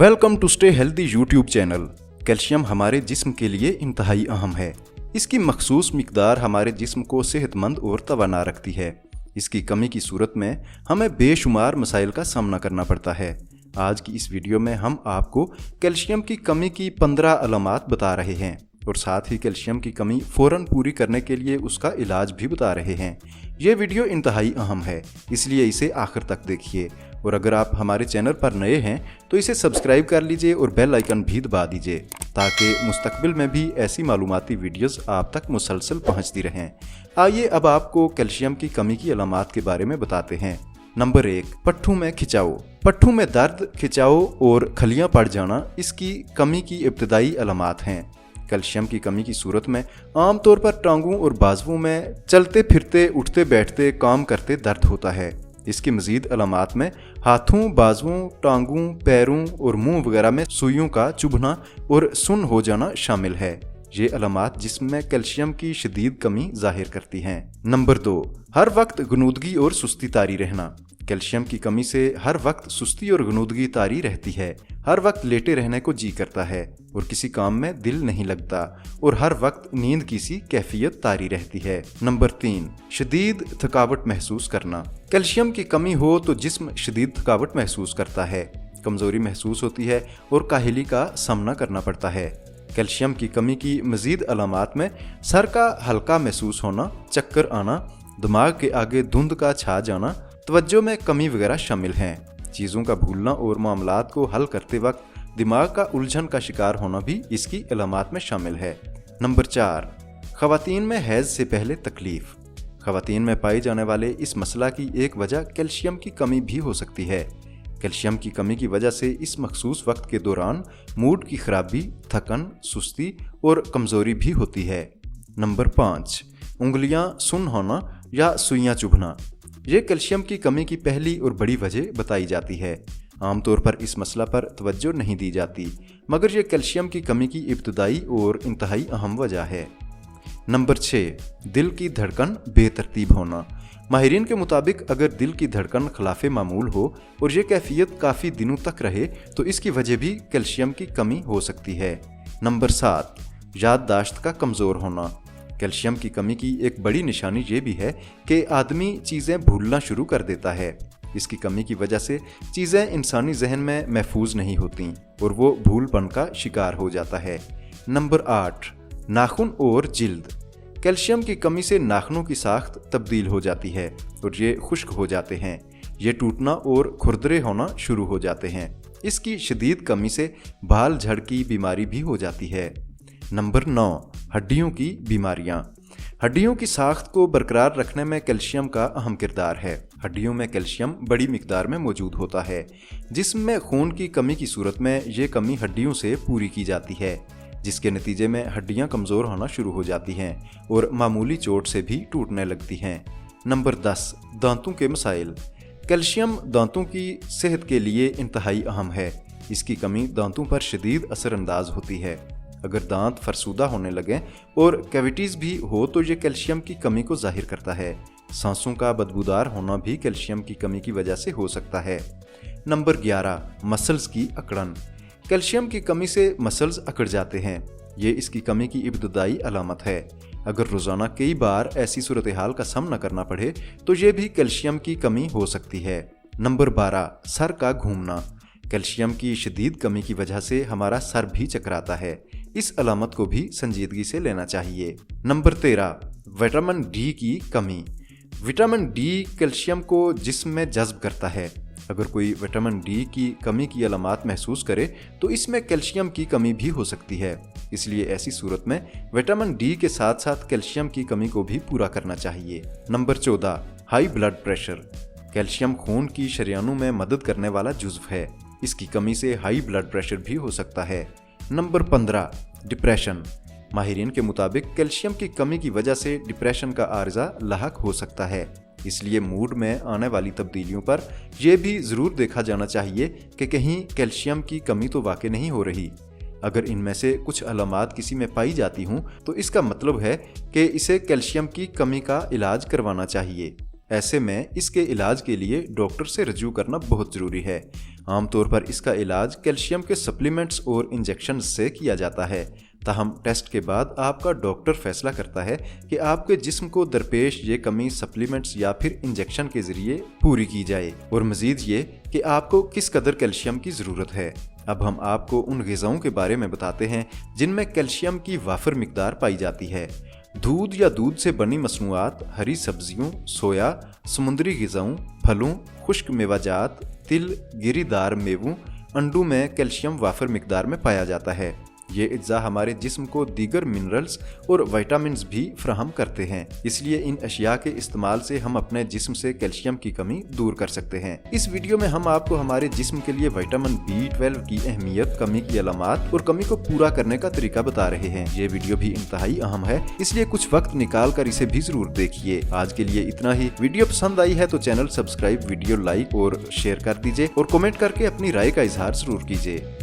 Welcome to stay healthy YouTube channel. Calcium हमारे जिस्म के लिए इंतहाई अहम है। इसकी मखसूस मिकदार हमारे जिस्म को सेहतमंद और तवाना रखती है। इसकी कमी की सूरत में हमें बेशुमार मसाइल का सामना करना पड़ता है। आज की इस वीडियो में हम आपको कैल्शियम की कमी की 15 अलामात बता रहे हैं और साथ ही कैल्शियम की कमी फ़ौरन पूरी करने के लिए उसका इलाज भी बता रहे हैं। ये वीडियो इंतहाई अहम है, इसलिए इसे आखिर तक देखिए। और अगर आप हमारे चैनल पर नए हैं तो इसे सब्सक्राइब कर लीजिए और बेल आइकन भी दबा दीजिए ताकि मुस्तकबिल में भी ऐसी मालूमाती वीडियोस आप तक मुसलसल पहुंचती रहें। आइए अब आपको कैल्शियम की कमी की अलामात के बारे में बताते हैं। नंबर 1, पट्ठों में खिंचाव। पट्ठों में दर्द, खिंचाव और खलियां पड़ जाना इसकी कमी की इब्तदाई अलामात हैं। कैल्शियम की कमी की सूरत में आमतौर पर टांगों और बाजुओं में चलते फिरते, उठते बैठते, काम करते दर्द होता है। इसकी मजीद अलामात में हाथों, बाजुओं, टांगों, पैरों और मुंह वगैरह में सुइयों का चुभना और सुन्न हो जाना शामिल है। ये अलामात जिस्म में कैल्शियम की शदीद कमी जाहिर करती हैं। नंबर 2, हर वक्त गनूदगी और सुस्ती तारी रहना। कैल्शियम की कमी से हर वक्त सुस्ती और गनूदगी तारी रहती है। हर वक्त लेटे रहने को जी करता है और किसी काम में दिल नहीं लगता और हर वक्त नींद की सी कैफियत तारी रहती है। नंबर 3, शदीद थकावट महसूस करना। कैल्शियम की कमी हो तो जिस्म शदीद थकावट महसूस करता है, कमजोरी महसूस होती है और काहिली का सामना करना पड़ता है। कैल्शियम की कमी की मजीद अलामात में सर का हल्का महसूस होना, चक्कर आना, दिमाग के आगे धुंध का छा जाना, तवज्जो में कमी वगैरह शामिल हैं। चीज़ों का भूलना और मामलात को हल करते वक्त दिमाग का उलझन का शिकार होना भी इसकी अलामात में शामिल है। नंबर 4, ख़वातीन में हैज़ से पहले तकलीफ। ख़वातीन में पाए जाने वाले इस मसला की एक वजह कैल्शियम की कमी भी हो सकती है। कैल्शियम की कमी की वजह से इस मखसूस वक्त के दौरान मूड की खराबी, थकन, सुस्ती और कमज़ोरी भी होती है। नंबर 5, उंगलियां सुन्न होना या सुइयां चुभना। ये कैल्शियम की कमी की पहली और बड़ी वजह बताई जाती है। आमतौर पर इस मसला पर तवज्जो नहीं दी जाती, मगर ये कैल्शियम की कमी की इब्तदाई और इंतहाई अहम वजह है। नंबर 6, दिल की धड़कन बेतरतीब होना। माहिरीन के मुताबिक अगर दिल की धड़कन खिलाफ मामूल हो और ये कैफियत काफ़ी दिनों तक रहे तो इसकी वजह भी कैल्शियम की कमी हो सकती है। नंबर 7, याददाश्त का कमज़ोर होना। कैल्शियम की कमी की एक बड़ी निशानी ये भी है कि आदमी चीज़ें भूलना शुरू कर देता है। इसकी कमी की वजह से चीज़ें इंसानी जहन में महफूज नहीं होती और वो भूलपन का शिकार हो जाता है। नंबर 8, नाखून और जिल्द। कैल्शियम की कमी से नाखूनों की साख्त तब्दील हो जाती है और ये खुश्क हो जाते हैं। ये टूटना और खुरदरे होना शुरू हो जाते हैं। इसकी शदीद कमी से बाल झड़ की बीमारी भी हो जाती है। नंबर 9, हड्डियों की बीमारियां। हड्डियों की साख्त को बरकरार रखने में कैल्शियम का अहम किरदार है। हड्डियों में कैल्शियम बड़ी मिकदार में मौजूद होता है। जिस्म में खून की कमी की सूरत में ये कमी हड्डियों से पूरी की जाती है, जिसके नतीजे में हड्डियां कमज़ोर होना शुरू हो जाती हैं और मामूली चोट से भी टूटने लगती हैं। नंबर 10, दांतों के मसाइल। कैल्शियम दांतों की सेहत के लिए इंतहाई अहम है। इसकी कमी दांतों पर शदीद असरअंदाज होती है। अगर दांत फरसूदा होने लगें और कैविटीज़ भी हो तो ये कैल्शियम की कमी को जाहिर करता है। सांसों का बदबूदार होना भी कैल्शियम की कमी की वजह से हो सकता है। नंबर 11, मसल्स की अकड़न। कैल्शियम की कमी से मसल्स अकड़ जाते हैं। ये इसकी कमी की इब्तदाई अलामत है। अगर रोज़ाना कई बार ऐसी सूरत हाल का सामना करना पड़े तो ये भी कैल्शियम की कमी हो सकती है। नंबर 12, सर का घूमना। कैल्शियम की शदीद कमी की वजह से हमारा सर भी चकराता है। इस अलामत को भी संजीदगी से लेना चाहिए। नंबर 13, विटामिन डी की कमी। विटामिन डी कैल्शियम को जिस्म में जज्ब करता है। अगर कोई विटामिन डी की कमी की अलामत महसूस करे तो इसमें कैल्शियम की कमी भी हो सकती है। इसलिए ऐसी सूरत में विटामिन डी के साथ साथ कैल्शियम की कमी को भी पूरा करना चाहिए। Number 14, high blood pressure. Calcium खून की शरियानों में मदद करने वाला जुज़्व है। इसकी कमी से हाई ब्लड प्रेशर भी हो सकता है। Number 15, depression. माहिरीन के मुताबिक कैल्शियम की कमी की वजह से डिप्रेशन का आर्जा लाहक हो सकता है। इसलिए मूड में आने वाली तब्दीलियों पर यह भी ज़रूर देखा जाना चाहिए कि कहीं कैल्शियम की कमी तो वाक़ई नहीं हो रही। अगर इनमें से कुछ अलामात किसी में पाई जाती हूँ तो इसका मतलब है कि इसे कैल्शियम की कमी का इलाज करवाना चाहिए। ऐसे में इसके इलाज के लिए डॉक्टर से रजू करना बहुत ज़रूरी है। आम तौर पर इसका इलाज कैल्शियम के सप्लीमेंट्स और इंजेक्शन से किया जाता है। ताहम टेस्ट के बाद आपका डॉक्टर फैसला करता है कि आपके जिस्म को दरपेश ये कमी सप्लीमेंट्स या फिर इंजेक्शन के जरिए पूरी की जाए, और मजीद ये कि आपको किस कदर कैल्शियम की ज़रूरत है। अब हम आपको उन ग़िज़ाओं के बारे में बताते हैं जिनमें कैल्शियम की वाफिर मिकदार पाई जाती है। दूध या दूध से बनी मसनूआत, हरी सब्जियों, सोया, समुद्री ग़िज़ाओं, फलों, खुश्क मेवाजात, तिल, गिरीदार मेवों, अंडों में कैल्शियम वाफिर मिकदार में पाया जाता है। ये अज्जा हमारे जिस्म को दीगर मिनरल्स और विटामिन्स भी फराहम करते हैं, इसलिए इन अशिया के इस्तेमाल से हम अपने जिस्म से कैल्शियम की कमी दूर कर सकते हैं। इस वीडियो में हम आपको हमारे जिस्म के लिए विटामिन B12 की अहमियत, कमी की अलामात और कमी को पूरा करने का तरीका बता रहे हैं। ये वीडियो भी इंतहाई अहम है, इसलिए कुछ वक्त निकाल कर इसे भी जरूर देखिए। आज के लिए इतना ही। वीडियो पसंद आई है तो चैनल सब्सक्राइब, वीडियो लाइक और शेयर कर दीजिए और कमेंट करके अपनी राय का इजहार जरूर कीजिए।